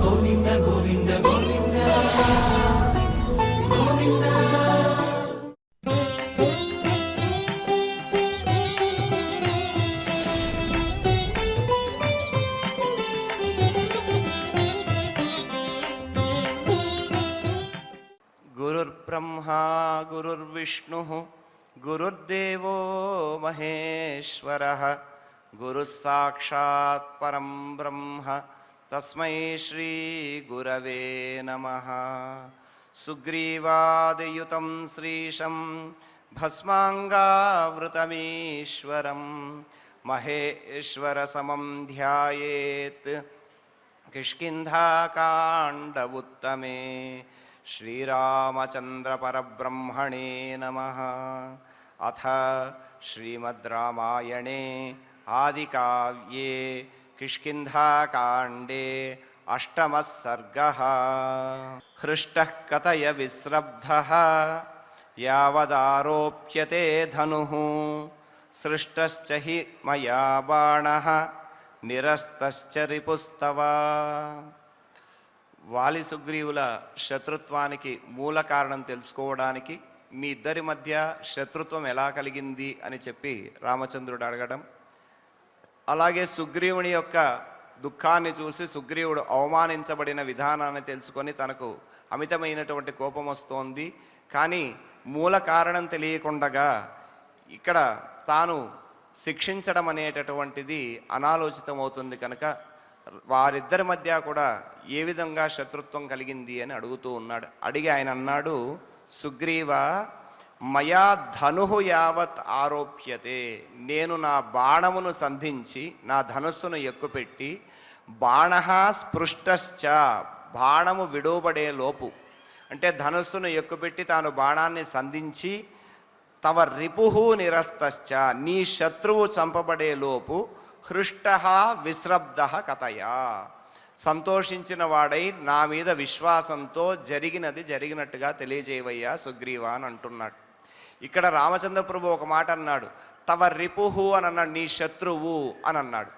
గోవింద గోవింద గోవింద గోవింద. గురుర్బ్రహ్మా గురుర్విష్ణుః గురుర్దేవో మహేశ్వరః గురుస్సాక్షాత్ పరం బ్రహ్మ తస్మై శ్రీ గురవే నమః. సుగ్రీవాదియుతం శ్రీశం భస్మాంగావృతమీశ్వరం మహేశ్వర సమం ధ్యాయేత్ కిష్కింధాకాండవుత్తమే. శ్రీరామచంద్ర పరబ్రహ్మణే నమః. అథ శ్రీమద్ రామాయణే ఆదికావ్యే కిష్కింధాకాండే అష్టమః సర్గః. హృష్టః కథయ విస్రబ్ధః యావదారోప్యతే ధనుః సృష్టశ్చ హి మయా బాణః నిరస్తశ్చ రిపుస్తవ. వాలి సుగ్రీవుల శత్రుత్వానికి మూల కారణం తెలుసుకోవడానికి మీ ఇద్దరి మధ్య శత్రుత్వం ఎలా కలిగింది అని చెప్పి రామచంద్రుడు అడగడం, అలాగే సుగ్రీవుని యొక్క దుఃఖాన్ని చూసి సుగ్రీవుడు అవమానించబడిన విధానాన్ని తెలుసుకొని తనకు అమితమైనటువంటి కోపం వస్తోంది, కానీ మూల కారణం తెలియకుండగా ఇక్కడ తాను శిక్షించడం అనేటటువంటిది అనాలోచితమవుతుంది కనుక వారిద్దరి మధ్య కూడా ఏ విధంగా శత్రుత్వం కలిగింది అని అడుగుతూ ఉన్నాడు. అడిగి ఆయన అన్నాడు, సుగ్రీవ మయా ధనుః యావత్ ఆరోప్యతే, నేను నా బాణమును సంధించి నా ధనుస్సును ఎక్కుపెట్టి బాణః స్పృష్టశ్చ, బాణము విడువబడే లోపు అంటే ధనుస్సును ఎక్కుపెట్టి తాను బాణాన్ని సంధించి తవ రిపుః నిరస్తశ్చ, నీ శత్రువు చంపబడే లోపు హృష్టః విస్రబ్ధః కథయా, సంతోషించిన వాడై నా మీద విశ్వాసంతో జరిగినది జరిగినట్టుగా తెలియజేయవయ్యా సుగ్రీవ అని అంటున్నాడు. ఇక్కడ రామచంద్ర ప్రభు ఒక మాట అన్నాడు, తవ రిపుః అని అన్నాడు, నీ శత్రువు అని అన్నాడు.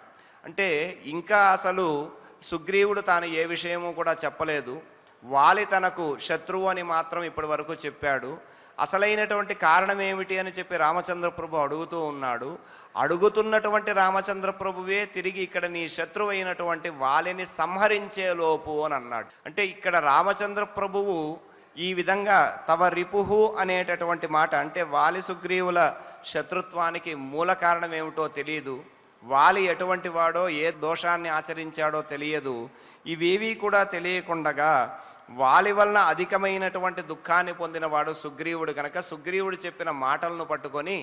అంటే ఇంకా అసలు సుగ్రీవుడు తాను ఏ విషయము కూడా చెప్పలేదు, వాలి తనకు శత్రువు అని మాత్రం ఇప్పటి వరకు చెప్పాడు. అసలైనటువంటి కారణం ఏమిటి అని చెప్పి రామచంద్ర ప్రభు అడుగుతూ ఉన్నాడు. అడుగుతున్నటువంటి రామచంద్ర ప్రభువే తిరిగి ఇక్కడ నీ శత్రువు అయినటువంటి వాలిని సంహరించే లోపు అని అన్నాడు. అంటే ఇక్కడ రామచంద్ర ప్రభువు ఈ విధంగా తవ రిపుః అనేటటువంటి మాట అంటే వాలి సుగ్రీవుల శత్రుత్వానికి మూల కారణం ఏమిటో తెలియదు, వాలి ఎటువంటి వాడో ఏ దోషాన్ని ఆచరించాడో తెలియదు. ఇవేవీ కూడా తెలియకుండగా వాలి వలన అధికమైనటువంటి దుఃఖాన్ని పొందినవాడు సుగ్రీవుడు కనుక సుగ్రీవుడు చెప్పిన మాటలను పట్టుకొని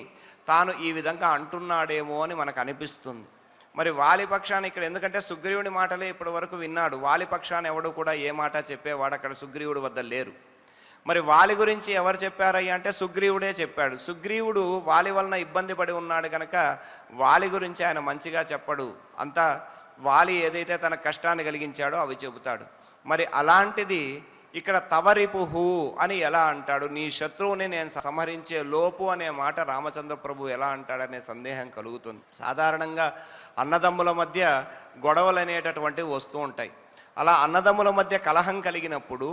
తాను ఈ విధంగా అంటున్నాడేమో అని మనకు అనిపిస్తుంది. మరి వాలి పక్షాన్ని ఇక్కడ ఎందుకంటే సుగ్రీవుడి మాటలే ఇప్పటి వరకు విన్నాడు, వాలి పక్షాన్ని ఎవడు కూడా ఏ మాట చెప్పేవాడు అక్కడ సుగ్రీవుడి వద్ద లేరు. మరి వాలి గురించి ఎవరు చెప్పారయ్యా అంటే సుగ్రీవుడే చెప్పాడు. సుగ్రీవుడు వాలి వలన ఇబ్బంది పడి ఉన్నాడు కనుక వాలి గురించి ఆయన మంచిగా చెప్పడు, అంతా వాలి ఏదైతే తన కష్టాన్ని కలిగించాడో అవి చెబుతాడు. మరి అలాంటిది ఇక్కడ తవరిపుః అని ఎలా అంటాడు, నీ శత్రువుని నేను సంహరించే లోపు అనే మాట రామచంద్ర ప్రభు ఎలా అంటాడనే సందేహం కలుగుతుంది. సాధారణంగా అన్నదమ్ముల మధ్య గొడవలు అనేటటువంటివి వస్తూ ఉంటాయి. అలా అన్నదమ్ముల మధ్య కలహం కలిగినప్పుడు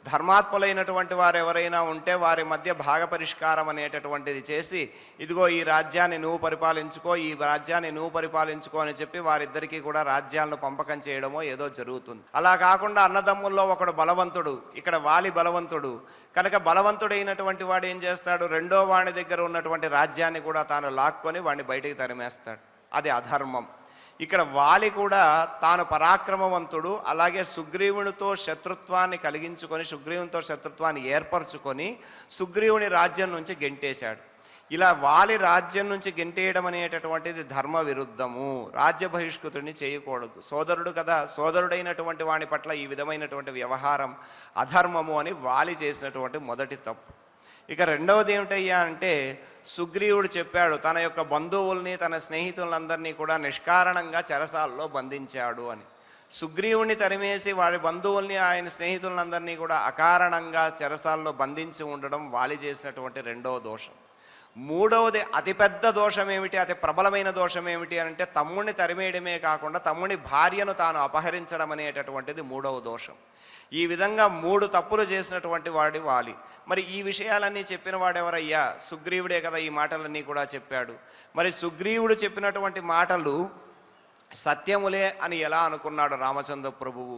ధర్మాత్ములైనటువంటి వారు ఎవరైనా ఉంటే వారి మధ్య భాగ పరిష్కారం అనేటటువంటిది చేసి ఇదిగో ఈ రాజ్యాన్ని నువ్వు పరిపాలించుకో, ఈ రాజ్యాన్ని నువ్వు పరిపాలించుకో అని చెప్పి వారిద్దరికీ కూడా రాజ్యాలను పంపకం చేయడమో ఏదో జరుగుతుంది. అలా కాకుండా అన్నదమ్ముల్లో ఒకడు బలవంతుడు, ఇక్కడ వాలి బలవంతుడు కనుక బలవంతుడైనటువంటి వాడు ఏం చేస్తాడు, రెండో వాడి దగ్గర ఉన్నటువంటి రాజ్యాన్ని కూడా తాను లాక్కొని వాడిని బయటికి తరిమేస్తాడు, అది అధర్మం. ఇక్కడ వాలి కూడా తాను పరాక్రమవంతుడు, అలాగే సుగ్రీవునితో శత్రుత్వాన్ని కలిగించుకొని సుగ్రీవునితో శత్రుత్వాన్ని ఏర్పరచుకొని సుగ్రీవుని రాజ్యం నుంచి గెంటేశాడు. ఇలా వాలి రాజ్యం నుంచి గెంటేయడం అనేటటువంటిది ధర్మ విరుద్ధము, రాజ్య బహిష్కృతుడిని చేయకూడదు. సోదరుడు కదా, సోదరుడైనటువంటి వాని పట్ల ఈ విధమైనటువంటి వ్యవహారం అధర్మము అని వాలి చేసినటువంటి మొదటి తప్పు. ఇక రెండవది ఏమిటయ్యా అంటే సుగ్రీవుడు చెప్పాడు తన యొక్క బంధువుల్ని తన స్నేహితులందరినీ కూడా నిష్కారణంగా చెరసాల్లో బంధించాడు అని. సుగ్రీవుని తరిమేసి వారి బంధువుల్ని ఆయన స్నేహితులందరినీ కూడా అకారణంగా చెరసాల్లో బంధించి ఉండడం వాలి చేసినటువంటి రెండవ దోషం. మూడవది అతిపెద్ద దోషం ఏమిటి, అతి ప్రబలమైన దోషం ఏమిటి అంటే తమ్ముడిని తరిమేయడమే కాకుండా తమ్ముని భార్యను తాను అపహరించడం అనేటటువంటిది మూడవ దోషం. ఈ విధంగా 3 తప్పులు చేసినటువంటి వాడి వాలి. మరి ఈ విషయాలన్నీ చెప్పిన వాడెవరయ్యా? సుగ్రీవుడే కదా ఈ మాటలన్నీ కూడా చెప్పాడు. మరి సుగ్రీవుడు చెప్పినటువంటి మాటలు సత్యములే అని ఎలా అనుకున్నాడు రామచంద్ర ప్రభువు?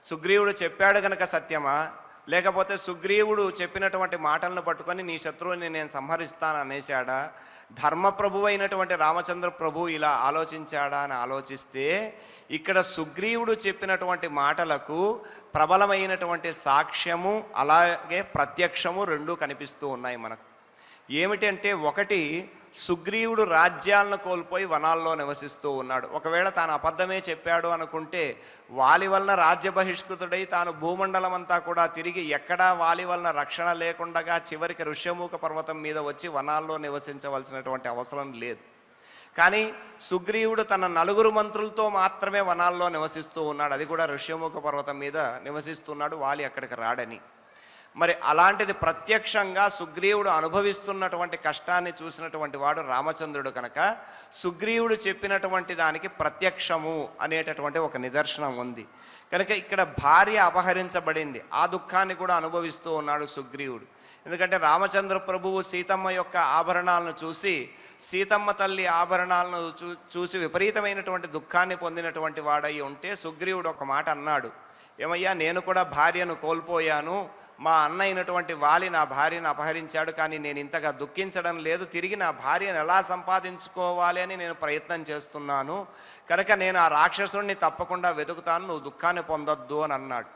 సుగ్రీవుడు చెప్పాడు గనక సత్యమా, లేకపోతే సుగ్రీవుడు చెప్పినటువంటి మాటలను పట్టుకొని నీ శత్రువుని నేను సంహరిస్తాను అనేశాడా? ధర్మప్రభు అయినటువంటి రామచంద్ర ప్రభు ఇలా ఆలోచించాడా అని ఆలోచిస్తే ఇక్కడ సుగ్రీవుడు చెప్పినటువంటి మాటలకు ప్రబలమైనటువంటి సాక్ష్యము అలాగే ప్రత్యక్షము రెండూ కనిపిస్తూ ఉన్నాయి మనకు. ఏమిటంటే, ఒకటి, సుగ్రీవుడు రాజ్యాలను కోల్పోయి వనాల్లో నివసిస్తూ ఉన్నాడు. ఒకవేళ తాను అబద్ధమే చెప్పాడు అనుకుంటే వాలి వలన రాజ్య బహిష్కృతుడై తాను భూమండలం అంతా కూడా తిరిగి ఎక్కడా వాలి వలన రక్షణ లేకుండగా చివరికి ఋష్యమూక పర్వతం మీద వచ్చి వనాల్లో నివసించవలసినటువంటి అవసరం లేదు. కానీ సుగ్రీవుడు తన 4 మంత్రులతో మాత్రమే వనాల్లో నివసిస్తూ ఉన్నాడు. అది కూడా ఋష్యమూక పర్వతం మీద నివసిస్తున్నాడు, వాలి అక్కడికి రాడని. మరి అలాంటిది ప్రత్యక్షంగా సుగ్రీవుడు అనుభవిస్తున్నటువంటి కష్టాన్ని చూసినటువంటి వాడు రామచంద్రుడు కనుక సుగ్రీవుడు చెప్పినటువంటి దానికి ప్రత్యక్షము అనేటటువంటి ఒక నిదర్శనం ఉంది కనుక ఇక్కడ భార్య అపహరించబడింది, ఆ దుఃఖాన్ని కూడా అనుభవిస్తూ ఉన్నాడు సుగ్రీవుడు. ఎందుకంటే రామచంద్ర ప్రభువు సీతమ్మ యొక్క ఆభరణాలను చూసి, సీతమ్మ తల్లి ఆభరణాలను చూసి విపరీతమైనటువంటి దుఃఖాన్ని పొందినటువంటి వాడై ఉంటే సుగ్రీవుడు ఒక మాట అన్నాడు, ఏమయ్యా, నేను కూడా భార్యను కోల్పోయాను, మా అన్న అయినటువంటి వాలి నా భార్యను అపహరించాడు, కానీ నేను ఇంతగా దుఃఖించడం లేదు, తిరిగి నా భార్యను ఎలా సంపాదించుకోవాలి అని నేను ప్రయత్నం చేస్తున్నాను కనుక నేను ఆ రాక్షసుడిని తప్పకుండా వెతుకుతాను, నువ్వు దుఃఖాన్ని పొందొద్దు అని అన్నాడు.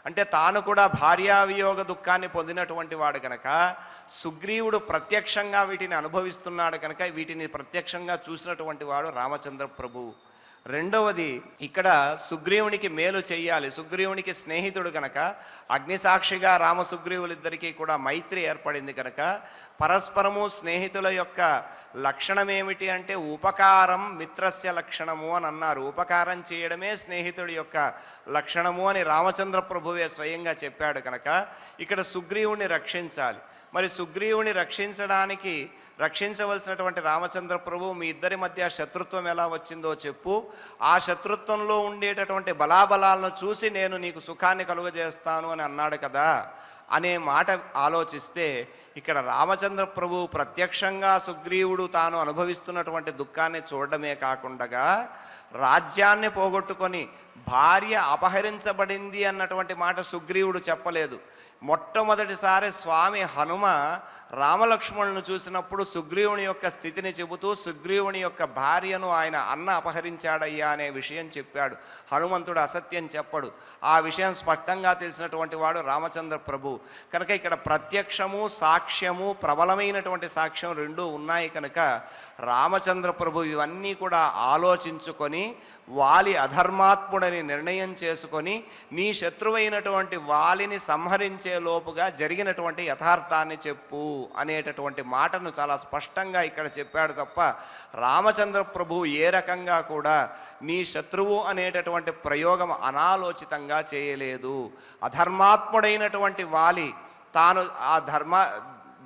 అంటే తాను కూడా భార్యావియోగ దుఃఖాన్ని పొందినటువంటి వాడు కనుక సుగ్రీవుడు ప్రత్యక్షంగా వీటిని అనుభవిస్తున్నాడు కనుక వీటిని ప్రత్యక్షంగా చూసినటువంటి వాడు రామచంద్ర ప్రభువు. రెండవది, ఇక్కడ సుగ్రీవునికి మేలు చెయ్యాలి, సుగ్రీవునికి స్నేహితుడు కనుక అగ్నిసాక్షిగా రామసుగ్రీవులిద్దరికీ కూడా మైత్రి ఏర్పడింది కనుక పరస్పరము స్నేహితుల యొక్క లక్షణం ఏమిటి అంటే ఉపకారం మిత్రస్య లక్షణము అని అన్నారు. ఉపకారం చేయడమే స్నేహితుడి యొక్క లక్షణము అని రామచంద్ర ప్రభువే స్వయంగా చెప్పాడు కనుక ఇక్కడ సుగ్రీవుని రక్షించాలి. మరి సుగ్రీవుని రక్షించవలసినటువంటి రామచంద్ర ప్రభు, మీ ఇద్దరి మధ్య శత్రుత్వం ఎలా వచ్చిందో చెప్పు, ఆ శత్రుత్వంలో ఉండేటటువంటి బలాబలాలను చూసి నేను నీకు సుఖాన్ని కలుగజేస్తాను అని అన్నాడు కదా అనే మాట ఆలోచిస్తే ఇక్కడ రామచంద్ర ప్రభు ప్రత్యక్షంగా సుగ్రీవుడు తాను అనుభవిస్తున్నటువంటి దుఃఖాన్ని చూడడమే కాకుండా రాజ్యాన్ని పోగొట్టుకొని భార్య అపహరించబడింది అన్నటువంటి మాట సుగ్రీవుడు చెప్పలేదు. మొట్టమొదటిసారి స్వామి హనుమ రామలక్ష్మణులను చూసినప్పుడు సుగ్రీవుని యొక్క స్థితిని చెబుతూ సుగ్రీవుని యొక్క భార్యను ఆయన అన్న అపహరించాడయ్యా అనే విషయం చెప్పాడు. హనుమంతుడు అసత్యం చెప్పడు, ఆ విషయం స్పష్టంగా తెలిసినటువంటి వాడు రామచంద్ర ప్రభు కనుక ఇక్కడ ప్రత్యక్షము సాక్ష్యము ప్రబలమైనటువంటి సాక్ష్యం రెండూ ఉన్నాయి కనుక రామచంద్ర ప్రభు ఇవన్నీ కూడా ఆలోచించుకొని వాలి అధర్మాత్ముడని నిర్ణయం చేసుకొని నీ శత్రువైనటువంటి వాలిని సంహరించే లోపుగా జరిగినటువంటి యథార్థాన్ని చెప్పు అనేటటువంటి మాటను చాలా స్పష్టంగా ఇక్కడ చెప్పాడు తప్ప రామచంద్ర ప్రభు ఏ రకంగా కూడా నీ శత్రువు అనేటటువంటి ప్రయోగం అనాలోచితంగా చేయలేదు. అధర్మాత్ముడైనటువంటి వాలి తాను ఆ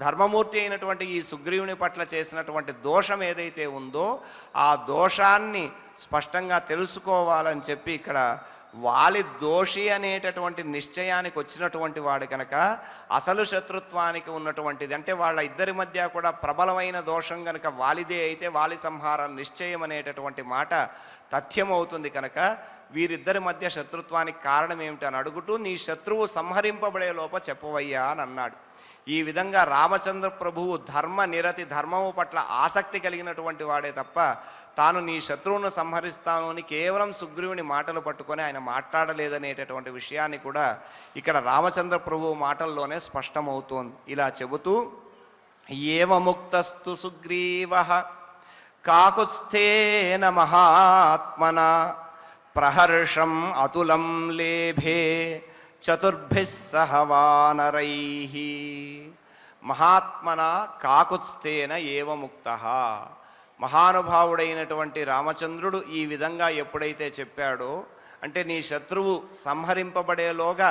ధర్మమూర్తి అయినటువంటి ఈ సుగ్రీవుని పట్ల చేసినటువంటి దోషం ఏదైతే ఉందో ఆ దోషాన్ని స్పష్టంగా తెలుసుకోవాలని చెప్పి ఇక్కడ వాలి దోషి అనేటటువంటి నిశ్చయానికి వచ్చినటువంటి వాడు కనుక అసలు శత్రుత్వానికి ఉన్నటువంటిది అంటే వాళ్ళ ఇద్దరి మధ్య కూడా ప్రబలమైన దోషం కనుక వాలిదే అయితే వాలి సంహారం నిశ్చయం అనేటటువంటి మాట తథ్యమవుతుంది కనుక వీరిద్దరి మధ్య శత్రుత్వానికి కారణం ఏమిటి అని అడుగుతూ నీ శత్రువు సంహరింపబడే లోప చెప్పవయ్యా అని అన్నాడు. ఈ విధంగా రామచంద్ర ప్రభువు ధర్మము పట్ల ఆసక్తి కలిగినటువంటి వాడే తప్ప తాను నీ శత్రువును సంహరిస్తాను అని కేవలం సుగ్రీవుని మాటలు పట్టుకొని ఆయన మాట్లాడలేదనేటటువంటి విషయాన్ని కూడా ఇక్కడ రామచంద్ర ప్రభువు మాటల్లోనే స్పష్టమవుతోంది. ఇలా చెబుతూ ఏవముక్తస్తు సుగ్రీవః కాకుత్స్థేన మహాత్మన ప్రహర్షం అతులం లేభే చతుర్భిః సహ వానరైః. మహాత్మన కాకుత్స్థేన ఏవ ముక్తః. మహానుభావుడైనటువంటి రామచంద్రుడు ఈ విధంగా ఎప్పుడైతే చెప్పాడో అంటే నీ శత్రువు సంహరింపబడేలోగా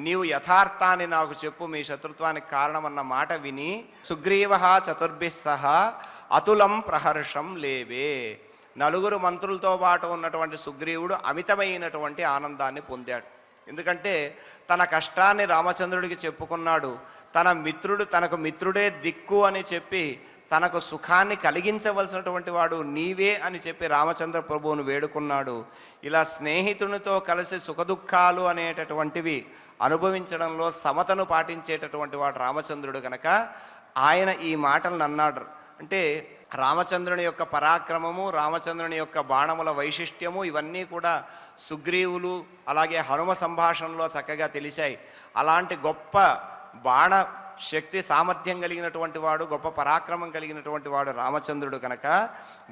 నీవు యథార్థాన్ని నాకు చెప్పు, మీ శత్రుత్వానికి కారణమన్న మాట విని సుగ్రీవ చతుర్భిః సహా అతులం ప్రహర్షం లేవే. నలుగురు మంత్రులతో పాటు ఉన్నటువంటి సుగ్రీవుడు అమితమైనటువంటి ఆనందాన్ని పొందాడు. ఎందుకంటే తన కష్టాన్ని రామచంద్రుడికి చెప్పుకున్నాడు. తనకు మిత్రుడే దిక్కు అని చెప్పి తనకు సుఖాన్ని కలిగించవలసినటువంటి వాడు నీవే అని చెప్పి రామచంద్ర ప్రభువును వేడుకున్నాడు. ఇలా స్నేహితునితో కలిసి సుఖదుఖాలు అనేటటువంటివి అనుభవించడంలో సమతను పాటించేటటువంటి వాడు రామచంద్రుడు కనుక ఆయన ఈ మాటలను అన్నాడు. అంటే రామచంద్రుని యొక్క పరాక్రమము, రామచంద్రుని యొక్క బాణముల వైశిష్ట్యము ఇవన్నీ కూడా సుగ్రీవులు అలాగే హనుమ సంభాషణలో చక్కగా తెలిసాయి. అలాంటి గొప్ప బాణ శక్తి సామర్థ్యం కలిగినటువంటి వాడు, గొప్ప పరాక్రమం కలిగినటువంటి వాడు రామచంద్రుడు కనుక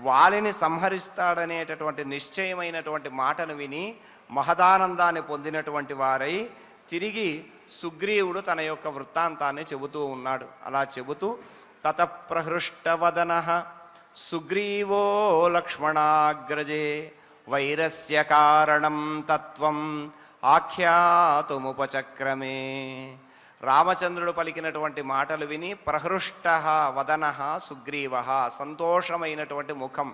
వాలిని సంహరిస్తాడనేటటువంటి నిశ్చయమైనటువంటి మాటను విని మహదానందాన్ని పొందినటువంటి వారై తిరిగి సుగ్రీవుడు తన యొక్క వృత్తాంతాన్ని చెబుతూ ఉన్నాడు. అలా చెబుతూ తతప్రహృష్టవదనః సుగ్రీవో లక్ష్మణాగ్రజే వైరస్య కారణం తత్వం ఆఖ్యాతుముపచక్రమే. రామచంద్రుడు పలికినటువంటి మాటలు విని ప్రహృష్ట వదన సుగ్రీవ, సంతోషమైనటువంటి ముఖం,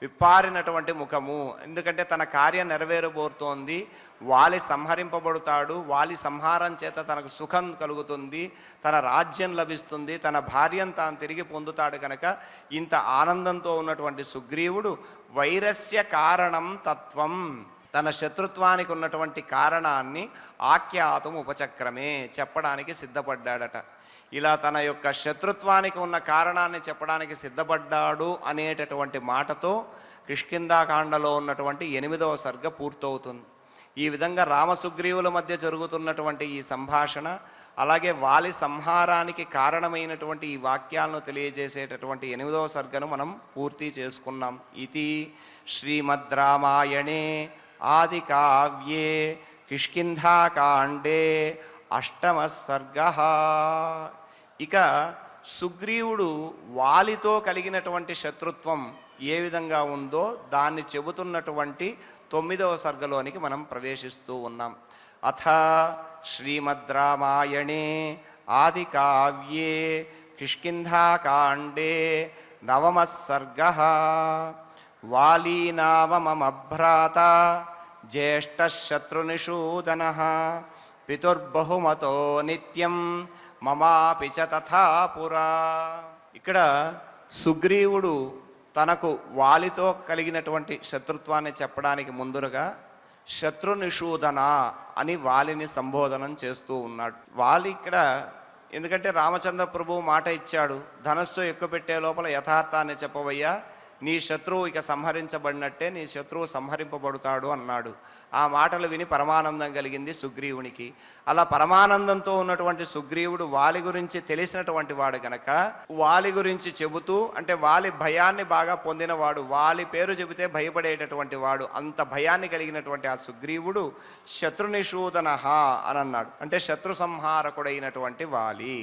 విప్పారినటువంటి ముఖము. ఎందుకంటే తన కార్యం నెరవేరబోతోంది, వాలి సంహరింపబడతాడు, వాలి సంహారం చేత తనకు సుఖం కలుగుతుంది, తన రాజ్యం లభిస్తుంది, తన భార్యను తాను తిరిగి పొందుతాడు. కనుక ఇంత ఆనందంతో ఉన్నటువంటి సుగ్రీవుడు వైరస్య కారణం తత్వం, తన శత్రుత్వానికి ఉన్నటువంటి కారణాన్ని ఆఖ్యాతం ఉపచక్రమే చెప్పడానికి సిద్ధపడ్డాడట. ఇలా తన యొక్క శత్రుత్వానికి ఉన్న కారణాన్ని చెప్పడానికి సిద్ధపడ్డాడు అనేటటువంటి మాటతో కిష్కింధాకాండలో ఉన్నటువంటి 8వ సర్గ పూర్తవుతుంది. ఈ విధంగా రామసుగ్రీవుల మధ్య జరుగుతున్నటువంటి ఈ సంభాషణ, అలాగే వాలి సంహారానికి కారణమైనటువంటి ఈ వాక్యాలను తెలియజేసేటటువంటి 8వ సర్గను మనం పూర్తి చేసుకున్నాం. ఇది శ్రీమద్ రామాయణే ఆది కావ్యే కిష్కింధాకాండే 8వ సర్గ. ఇక సుగ్రీవుడు వాలితో కలిగినటువంటి శత్రుత్వం ఏ విధంగా ఉందో దాన్ని చెబుతున్నటువంటి 9వ సర్గలోనికి మనం ప్రవేశిస్తూ ఉన్నాం. అథ శ్రీమద్ రామాయణే ఆది కావ్యే కిష్కింధాకాండే 9వ సర్గ. వాలీ నామ మమ భ్రాత జ్యేష్ఠశత్రునిషూదనః పితుర్బహుమతో నిత్యం మమాపి చ తథా పురా. ఇక్కడ సుగ్రీవుడు తనకు వాలితో కలిగినటువంటి శత్రుత్వాన్ని చెప్పడానికి ముందుగా శత్రునిషూదన అని వాలిని సంబోధనం చేస్తూ ఉన్నాడు. వాలి ఇక్కడ ఎందుకంటే రామచంద్ర ప్రభువు మాట ఇచ్చాడు, ధనస్సు ఎక్కుపెట్టే లోపల యథార్థాన్ని చెప్పవయ్యా, నీ శత్రువు ఇక సంహరించబడినట్టే, నీ శత్రువు సంహరింపబడతాడు అన్నాడు. ఆ మాటలు విని పరమానందం కలిగింది సుగ్రీవునికి. అలా పరమానందంతో ఉన్నటువంటి సుగ్రీవుడు వాలి గురించి తెలిసినటువంటి వాడు గనక వాలి గురించి చెబుతూ, అంటే వాలి భయాన్ని బాగా పొందినవాడు, వాలి పేరు చెబితే భయపడేటటువంటి వాడు, అంత భయాన్ని కలిగినటువంటి ఆ సుగ్రీవుడు శత్రునిషూదన అని అన్నాడు. అంటే శత్రు సంహారకుడైనటువంటి వాలి.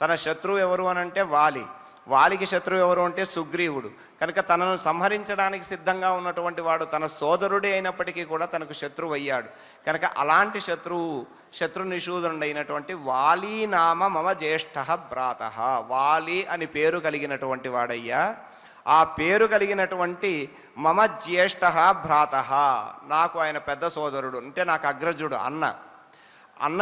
తన శత్రువు ఎవరు అనంటే వాలి, వాలికి శత్రువు ఎవరు అంటే సుగ్రీవుడు. కనుక తనను సంహరించడానికి సిద్ధంగా ఉన్నటువంటి వాడు తన సోదరుడే అయినప్పటికీ కూడా తనకు శత్రువు అయ్యాడు. కనుక అలాంటి శత్రునిషూదనుడైనటువంటి వాలీ నామ మమ జ్యేష్ఠ భ్రాత, వాలి అని పేరు కలిగినటువంటి వాడయ్యా. ఆ పేరు కలిగినటువంటి మమ జ్యేష్ఠ భ్రాత, నాకు ఆయన పెద్ద సోదరుడు, అంటే నాకు అగ్రజుడు, అన్న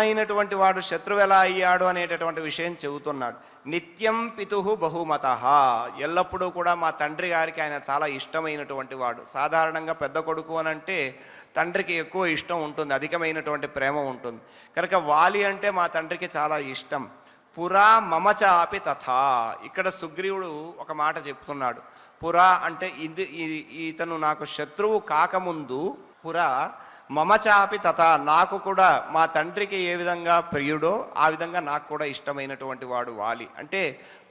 అయినటువంటి వాడు శత్రువు ఎలా అయ్యాడు అనేటటువంటి విషయం చెబుతున్నాడు. నిత్యం పితుహు బహుమత, ఎల్లప్పుడూ కూడా మా తండ్రి గారికి ఆయన చాలా ఇష్టమైనటువంటి వాడు. సాధారణంగా పెద్ద కొడుకు అనంటే తండ్రికి ఎక్కువ ఇష్టం ఉంటుంది, అధికమైనటువంటి ప్రేమ ఉంటుంది. కనుక వాలి అంటే మా తండ్రికి చాలా ఇష్టం. పురా మమచాపి తథా, ఇక్కడ సుగ్రీవుడు ఒక మాట చెప్తున్నాడు. పురా అంటే ఇతను నాకు శత్రువు కాకముందు, పురా మమచాపి తథా, నాకు కూడా మా తండ్రికి ఏ విధంగా ప్రియుడో ఆ విధంగా నాకు కూడా ఇష్టమైనటువంటి వాడు వాలి. అంటే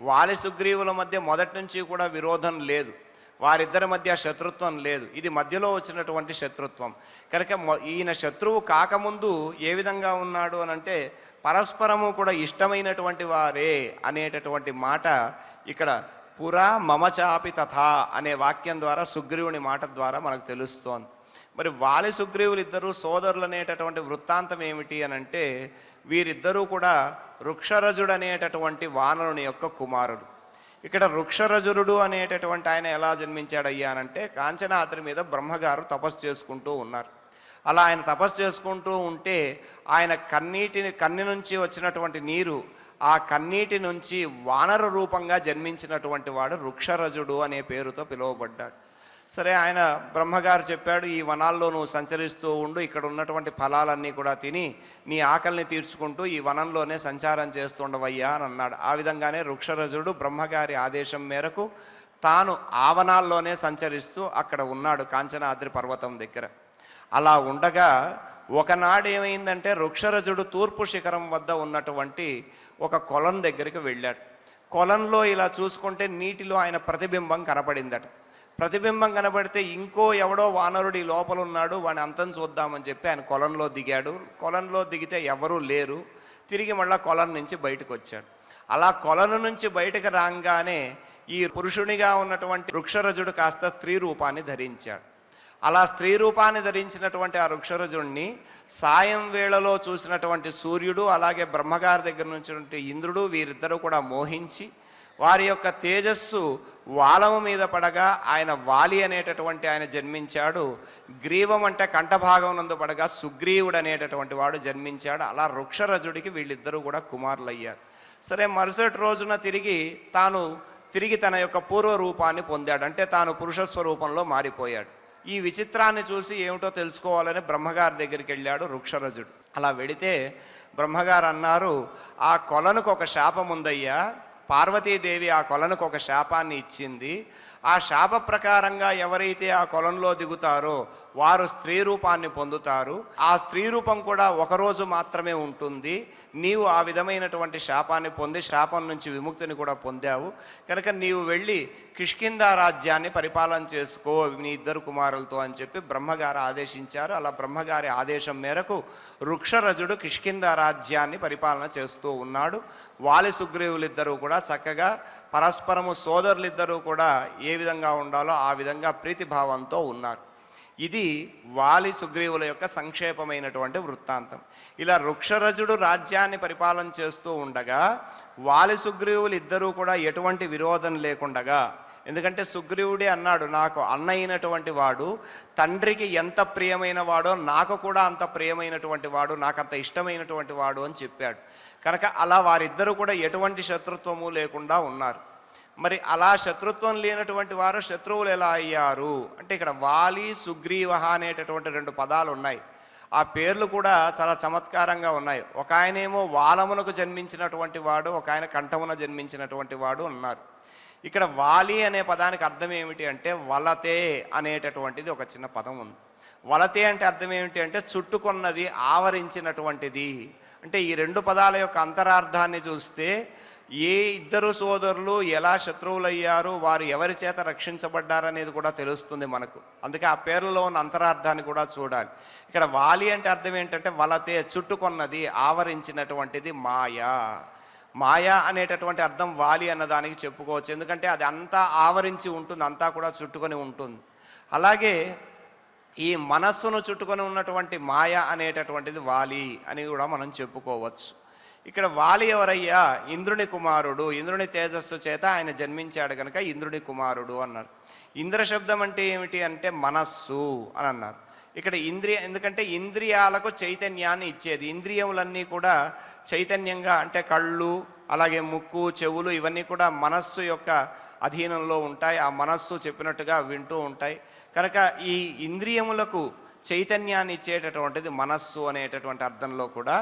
వాలి సుగ్రీవుల మధ్య మొదటి నుంచి కూడా విరోధం లేదు, వారిద్దరి మధ్య శత్రుత్వం లేదు, ఇది మధ్యలో వచ్చినటువంటి శత్రుత్వం. కనుక ఈయన శత్రువు కాకముందు ఏ విధంగా ఉన్నాడు అనంటే పరస్పరము కూడా ఇష్టమైనటువంటి వారే అనేటటువంటి మాట ఇక్కడ పురా మమచాపి తథా అనే వాక్యం ద్వారా సుగ్రీవుని మాట ద్వారా మనకు తెలుస్తోంది. మరి వాలి సుగ్రీవులు ఇద్దరు సోదరులు అనేటటువంటి వృత్తాంతం ఏమిటి అని అంటే, వీరిద్దరూ కూడా వృక్షరజుడు అనేటటువంటి వానరుని యొక్క కుమారుడు. ఇక్కడ వృక్షరజురుడు అనేటటువంటి ఆయన ఎలా జన్మించాడయ్యా అనంటే, కాంచనాద్రి మీద బ్రహ్మగారు తపస్సు చేసుకుంటూ ఉన్నారు. అలా ఆయన తపస్సు చేసుకుంటూ ఉంటే ఆయన కన్ని నుంచి వచ్చినటువంటి నీరు, ఆ కన్నీటి నుంచి వానర రూపంగా జన్మించినటువంటి వాడు వృక్షరజుడు అనే పేరుతో పిలువబడ్డాడు. సరే, ఆయన బ్రహ్మగారు చెప్పాడు, ఈ వనాల్లో నువ్వు సంచరిస్తూ ఉండు, ఇక్కడ ఉన్నటువంటి ఫలాలన్నీ కూడా తిని నీ ఆకలిని తీర్చుకుంటూ ఈ వనంలోనే సంచారం చేస్తుండవయ్యా అని అన్నాడు. ఆ విధంగానే వృక్షరజుడు బ్రహ్మగారి ఆదేశం మేరకు తాను ఆ వనాల్లోనే సంచరిస్తూ అక్కడ ఉన్నాడు, కాంచనాద్రి పర్వతం దగ్గర. అలా ఉండగా ఒకనాడు ఏమైందంటే, వృక్షరజుడు తూర్పు శిఖరం వద్ద ఉన్నటువంటి ఒక కొలం దగ్గరికి వెళ్ళాడు. కొలంలో ఇలా చూసుకుంటే నీటిలో ఆయన ప్రతిబింబం కనపడిందట. ప్రతిబింబం కనబడితే ఇంకో ఎవడో వానరుడి లోపల ఉన్నాడు, వాడిని అంతం చూద్దామని చెప్పి ఆయన కొలంలో దిగాడు. కొలంలో దిగితే ఎవరూ లేరు. తిరిగి మళ్ళీ కొలం నుంచి బయటకు వచ్చాడు. అలా కొలను నుంచి బయటకు రాగానే ఈ పురుషునిగా ఉన్నటువంటి వృక్షరజుడు కాస్త స్త్రీ రూపాన్ని ధరించాడు. అలా స్త్రీ రూపాన్ని ధరించినటువంటి ఆ వృక్షరజుడిని సాయం వేళలో చూసినటువంటి సూర్యుడు, అలాగే బ్రహ్మగారి దగ్గర నుంచి ఇంద్రుడు, వీరిద్దరూ కూడా మోహించి వారి యొక్క తేజస్సు వాలము మీద పడగా ఆయన వాలి అనేటటువంటి ఆయన జన్మించాడు. గ్రీవం అంటే కంఠభాగం నందు పడగా సుగ్రీవుడు అనేటటువంటి వాడు జన్మించాడు. అలా వృక్షరజుడికి వీళ్ళిద్దరూ కూడా కుమారులయ్యారు. సరే, మరుసటి రోజున తిరిగి తన యొక్క పూర్వ రూపాన్ని పొందాడు. అంటే తాను పురుష స్వరూపంలో మారిపోయాడు. ఈ విచిత్రాన్ని చూసి ఏమిటో తెలుసుకోవాలని బ్రహ్మగారి దగ్గరికి వెళ్ళాడు వృక్షరజుడు. అలా వెడితే బ్రహ్మగారు అన్నారు, ఆ కొలనుకు ఒక శాపం ఉందయ్యా. పార్వతీదేవి ఆ కొలనుకు ఒక శాపాన్ని ఇచ్చింది. ఆ శాప ప్రకారంగా ఎవరైతే ఆ కొలంలో దిగుతారో వారు స్త్రీ రూపాన్ని పొందుతారు. ఆ స్త్రీ రూపం కూడా ఒకరోజు మాత్రమే ఉంటుంది. నీవు ఆ విధమైనటువంటి శాపాన్ని పొంది శాపం నుంచి విముక్తిని కూడా పొందావు కనుక నీవు వెళ్ళి కిష్కింధ రాజ్యాన్ని పరిపాలన చేసుకో నీ ఇద్దరు కుమారులతో అని చెప్పి బ్రహ్మగారు ఆదేశించారు. అలా బ్రహ్మగారి ఆదేశం మేరకు వృక్షరజుడు కిష్కింధ రాజ్యాన్ని పరిపాలన చేస్తూ ఉన్నాడు. వాలి సుగ్రీవులిద్దరూ కూడా చక్కగా పరస్పరము సోదరులిద్దరూ కూడా ఏ విధంగా ఉండాలో ఆ విధంగా ప్రీతిభావంతో ఉన్నారు. ఇది వాలి సుగ్రీవుల యొక్క సంక్షేపమైనటువంటి వృత్తాంతం. ఇలా వృక్షరజుడు రాజ్యాన్ని పరిపాలన చేస్తూ ఉండగా వాలి సుగ్రీవులు ఇద్దరూ కూడా ఎటువంటి విరోధం లేకుండగా, ఎందుకంటే సుగ్రీవుడే అన్నాడు, నాకు అన్న అయినటువంటి వాడు తండ్రికి ఎంత ప్రియమైన వాడో నాకు కూడా అంత ప్రియమైనటువంటి వాడు, నాకు అంత ఇష్టమైనటువంటి వాడు అని చెప్పాడు. కనుక అలా వారిద్దరూ కూడా ఎటువంటి శత్రుత్వము లేకుండా ఉన్నారు. మరి అలా శత్రుత్వం లేనటువంటి వారు శత్రువులు ఎలా అయ్యారు అంటే, ఇక్కడ వాలి సుగ్రీవ అనేటటువంటి రెండు పదాలు ఉన్నాయి. ఆ పేర్లు కూడా చాలా చమత్కారంగా ఉన్నాయి. ఒక ఆయనేమో వాలమునకు జన్మించినటువంటి వాడు, ఒక ఆయన కంఠమున జన్మించినటువంటి వాడు అన్నారు. ఇక్కడ వాలి అనే పదానికి అర్థం ఏమిటి అంటే, వలతే అనేటటువంటిది ఒక చిన్న పదం ఉంది. వలతే అంటే అర్థం ఏమిటి అంటే చుట్టుకొన్నది, ఆవరించినటువంటిది. అంటే ఈ రెండు పదాల యొక్క అంతరార్థాన్ని చూస్తే ఏ ఇద్దరు సోదరులు ఎలా శత్రువులయ్యారు, వారు ఎవరి చేత రక్షించబడ్డారనేది కూడా తెలుస్తుంది మనకు. అందుకే ఆ పేర్లలో ఉన్న అంతరార్థాన్ని కూడా చూడాలి. ఇక్కడ వాలి అంటే అర్థం ఏంటంటే వలతే, చుట్టుకొన్నది, ఆవరించినటువంటిది, మాయా. మాయా అనేటటువంటి అర్థం వాలి అన్నదానికి చెప్పుకోవచ్చు. ఎందుకంటే అది అంతా ఆవరించి ఉంటుంది, అంతా కూడా చుట్టుకొని ఉంటుంది. అలాగే ఈ మనస్సును చుట్టుకొని ఉన్నటువంటి మాయ అనేటటువంటిది వాలి అని కూడా మనం చెప్పుకోవచ్చు. ఇక్కడ వాలి ఎవరయ్యా? ఇంద్రుని కుమారుడు. ఇంద్రుని తేజస్సు చేత ఆయన జన్మించాడు కనుక ఇంద్రుని కుమారుడు అన్నారు. ఇంద్ర శబ్దం అంటే ఏమిటి అంటే మనస్సు అని అన్నారు. ఇక్కడ ఎందుకంటే ఇంద్రియాలకు చైతన్యాన్ని ఇచ్చేది. ఇంద్రియములన్నీ కూడా చైతన్యంగా అంటే కళ్ళు, అలాగే ముక్కు, చెవులు ఇవన్నీ కూడా మనస్సు యొక్క అధీనంలో ఉంటాయి. ఆ మనస్సు చెప్పినట్టుగా వింటూ ఉంటాయి. కనుక ఈ ఇంద్రియములకు చైతన్యాన్ని ఇచ్చేటటువంటిది మనస్సు అనేటటువంటి అర్థంలో కూడా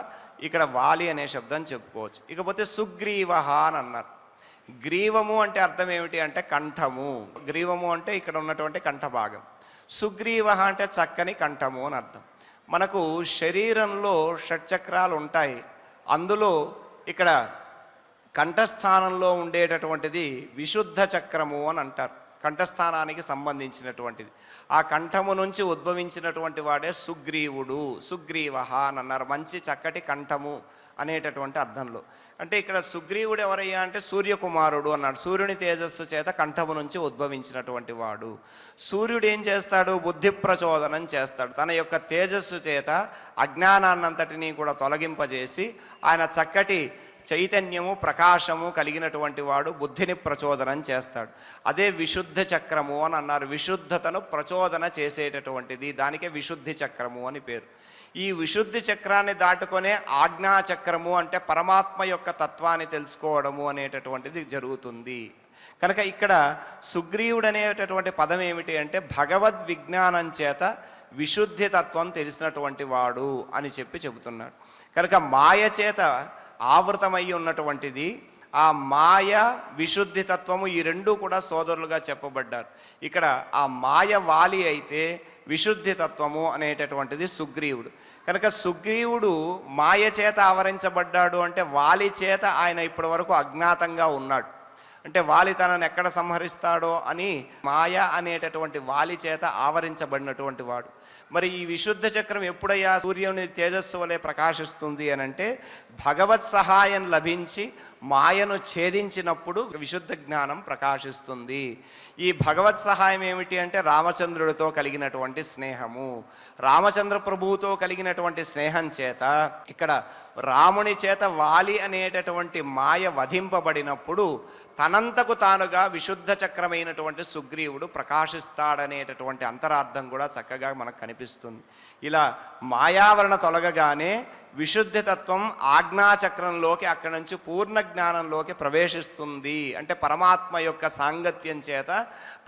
ఇక్కడ వాలి అనే శబ్దం చెప్పుకోవచ్చు. ఇకపోతే సుగ్రీవ అని అన్నారు. గ్రీవము అంటే అర్థం ఏమిటి అంటే కంఠము. గ్రీవము అంటే ఇక్కడ ఉన్నటువంటి కంఠభాగం. సుగ్రీవ అంటే చక్కని కంఠము అని అర్థం. మనకు శరీరంలో షట్చక్రాలు ఉంటాయి. అందులో ఇక్కడ కంఠస్థానంలో ఉండేటటువంటిది విశుద్ధ చక్రము అని అంటారు. కంఠస్థానానికి సంబంధించినటువంటిది. ఆ కంఠము నుంచి ఉద్భవించినటువంటి వాడే సుగ్రీవుడు, సుగ్రీవః అని అన్నారు. మంచి చక్కటి కంఠము అనేటటువంటి అర్థంలో. అంటే ఇక్కడ సుగ్రీవుడు ఎవరయ్యా అంటే సూర్యకుమారుడు అన్నాడు. సూర్యుని తేజస్సు చేత కంఠము నుంచి ఉద్భవించినటువంటి వాడు. సూర్యుడు ఏం చేస్తాడు? బుద్ధి ప్రచోదనం చేస్తాడు. తన యొక్క తేజస్సు చేత అజ్ఞానాన్నంతటినీ కూడా తొలగింపజేసి ఆయన చక్కటి చైతన్యము ప్రకాశము కలిగినటువంటి వాడు బుద్ధిని ప్రచోదనం చేస్తాడు. అదే విశుద్ధ చక్రము అని అన్నారు. విశుద్ధతను ప్రచోదన చేసేటటువంటిది, దానికే విశుద్ధి చక్రము అని పేరు. ఈ విశుద్ధి చక్రాన్ని దాటుకొనే ఆజ్ఞా చక్రము అంటే పరమాత్మ యొక్క తత్వాన్ని తెలుసుకోవడము అనేటటువంటిది జరుగుతుంది. కనుక ఇక్కడ సుగ్రీవుడు అనేటటువంటి పదం ఏమిటి అంటే భగవద్ విజ్ఞానం చేత విశుద్ధి తత్వం తెలిసినటువంటి వాడు అని చెబుతున్నాడు. కనుక మాయ చేత ఆవృతమై ఉన్నటువంటిది ఆ మాయ విశుద్ధి తత్వము, ఈ రెండూ కూడా సోదరులుగా చెప్పబడ్డారు. ఇక్కడ ఆ మాయ వాలి అయితే విశుద్ధి తత్వము అనేటటువంటిది సుగ్రీవుడు. కనుక సుగ్రీవుడు మాయ చేత ఆవరించబడ్డాడు అంటే వాలి చేత ఆయన ఇప్పటి వరకు అజ్ఞాతంగా ఉన్నాడు. అంటే వాలి తనను ఎక్కడ సంహరిస్తాడో అని మాయ అనేటటువంటి వాలి చేత ఆవరించబడినటువంటి వాడు. మరి ఈ విశుద్ధ చక్రం ఎప్పుడయ్యా సూర్యుని తేజస్సు వలె ప్రకాశిస్తుంది అని అంటే భగవత్ సహాయం లభించి మాయను ఛేదించినప్పుడు విశుద్ధ జ్ఞానం ప్రకాశిస్తుంది. ఈ భగవత్ సహాయం ఏమిటి అంటే రామచంద్రుడితో కలిగినటువంటి స్నేహము. రామచంద్ర ప్రభువుతో కలిగినటువంటి స్నేహం చేత ఇక్కడ రాముని చేత వాలి అనేటటువంటి మాయ వధింపబడినప్పుడు తనంతకు తానుగా విశుద్ధ చక్రమైనటువంటి సుగ్రీవుడు ప్రకాశిస్తాడనేటటువంటి అంతరార్థం కూడా చక్కగా మనకు కనిపిస్తుంది. ఇలా మాయావరణ తొలగగానే విశుద్ధి తత్వం ఆజ్ఞాచక్రంలోకి అక్కడి నుంచి పూర్ణ జ్ఞానంలోకి ప్రవేశిస్తుంది. అంటే పరమాత్మ యొక్క సాంగత్యం చేత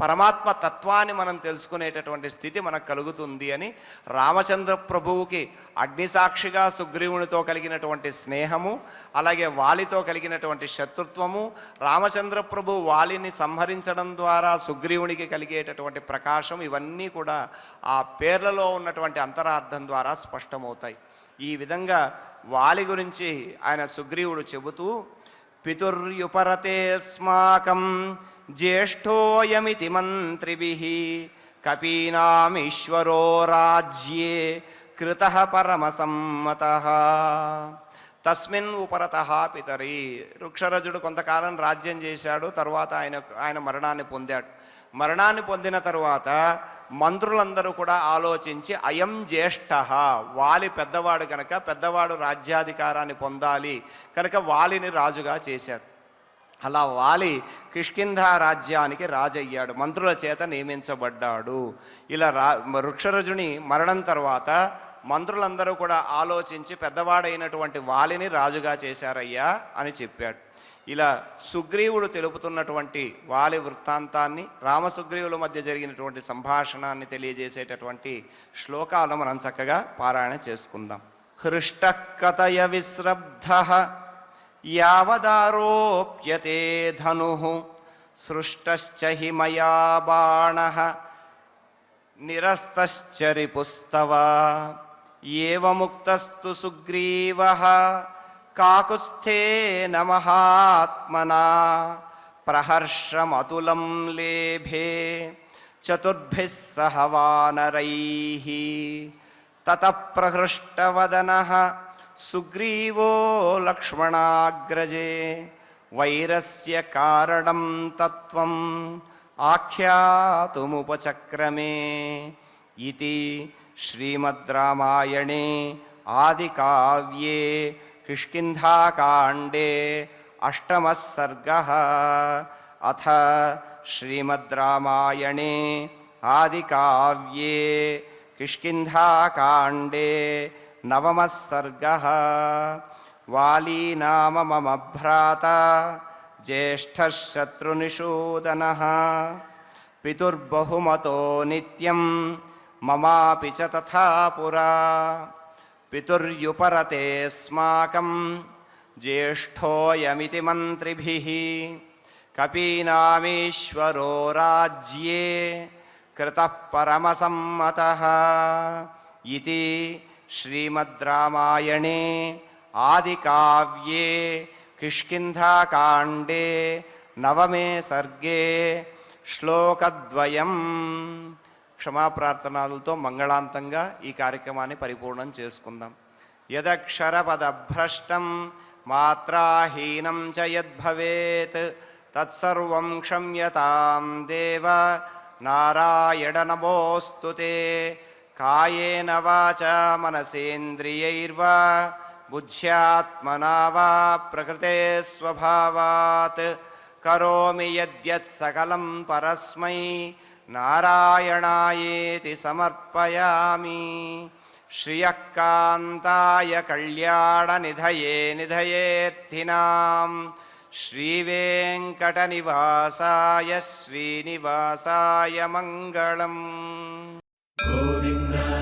పరమాత్మ తత్వాన్ని మనం తెలుసుకునేటటువంటి స్థితి మనకు కలుగుతుంది అని రామచంద్ర ప్రభువుకి అగ్నిసాక్షిగా సుగ్రీవునితో కలిగినటువంటి స్నేహము, అలాగే వాలితో కలిగినటువంటి శత్రుత్వము, రామచంద్ర ప్రభు వాలిని సంహరించడం ద్వారా సుగ్రీవునికి కలిగేటటువంటి ప్రకాశం, ఇవన్నీ కూడా ఆ పేర్లలో ఉన్నటువంటి అంతరార్థం ద్వారా స్పష్టమవుతాయి. ఈ విధంగా వాలి గురించి ఆయన సుగ్రీవుడు చెబుతూ పితుర్యుపరతే స్మాకం జ్యేష్ఠోయమితి మంత్రిభిః కపీనామీశ్వరో రాజ్యే కృతః పరమసమ్మతః తస్మిన్ ఉపరతః పితరి. వృక్షరజుడు కొంతకాలం రాజ్యం చేశాడు. తర్వాత ఆయన మరణాన్ని పొందాడు. మరణాన్ని పొందిన తరువాత మంత్రులందరూ కూడా ఆలోచించి అయం జ్యేష్ఠ, వాలి పెద్దవాడు కనుక పెద్దవాడు రాజ్యాధికారాన్ని పొందాలి కనుక వాలిని రాజుగా చేశారు. అలా వాలి కిష్కింధ రాజ్యానికి రాజయ్యాడు, మంత్రుల చేత నియమించబడ్డాడు. ఇలా వృక్షరజుని మరణం తర్వాత మంత్రులందరూ కూడా ఆలోచించి పెద్దవాడైనటువంటి వాలిని రాజుగా చేశారయ్యా అని చెప్పాడు. ఇలా సుగ్రీవుడు తెలుపుతున్నటువంటి వాలి వృత్తాంతాన్ని, రామసుగ్రీవుల మధ్య జరిగినటువంటి సంభాషణాన్ని తెలియజేసేటటువంటి శ్లోకాలను మనం చక్కగా పారాయణ చేసుకుందాం. హృష్టః కథయ విశ్రబ్ధః యావదారోప్యతే ధనుః సృష్టశ్చ హి మయా బాణః నిరస్తశ్చ రిపుస్తవ ఏవముక్తస్తు సుగ్రీవః కాకుస్థేన మహాత్మనా ప్రహర్షమతులం లేభే చతుర్భిః సహ వానరైః తతః ప్రహృష్టవదనః సుగ్రీవో లక్ష్మణాగ్రజే వైరస్య కారణం తత్వం ఆఖ్యాతుముపచక్రమే ఇతి శ్రీమద్ రామాయణే ఆదికావ్యే కిష్కింధాకాండే అష్టమః సర్గః. అథ శ్రీమద్ రామాయణే ఆదికావ్యే కిష్కింధాకాండే నవమః సర్గః. వాలీ నామ మమ భ్రాత జ్యేష్ఠః శత్రునిషూదనః పితుర్బహుమతో నిత్యం మమాపి చ తథా పురా పితుర్యుపరతే స్మాకం జ్యేష్ఠోయమితి మంత్రిభిః కపీనామీశ్వరో రాజ్యే కృతః పరమసమ్మతః ఇతి శ్రీమద్ రామాయణే ఆదికావ్యే కిష్కింధాకాండే నవమే సర్గే శ్లోకద్వయం. క్షమాప్రార్థనలతో మంగళాంతంగా ఈ కార్యక్రమాన్ని పరిపూర్ణం చేసుకుందాం. యదక్షరపదభ్రష్టం మాత్రాహీనం చ యద్భవేత్ తత్సర్వం క్షమ్యతాం దేవ నారాయణ నమోస్తుతే. కాయేన వాచా మనసేంద్రియైర్వా బుద్ధ్యాత్మనా వా ప్రకృతే స్వభావాత్ కరోమి యద్యత్ సకలం పరస్మై నారాయణాయేతి సమర్పయామి. శ్రియకాంతాయ కళ్యాణనిధయే నిధయేర్థినాం శ్రీవేంకటనివాసాయ శ్రీనివాసాయ మంగళం. గోవింద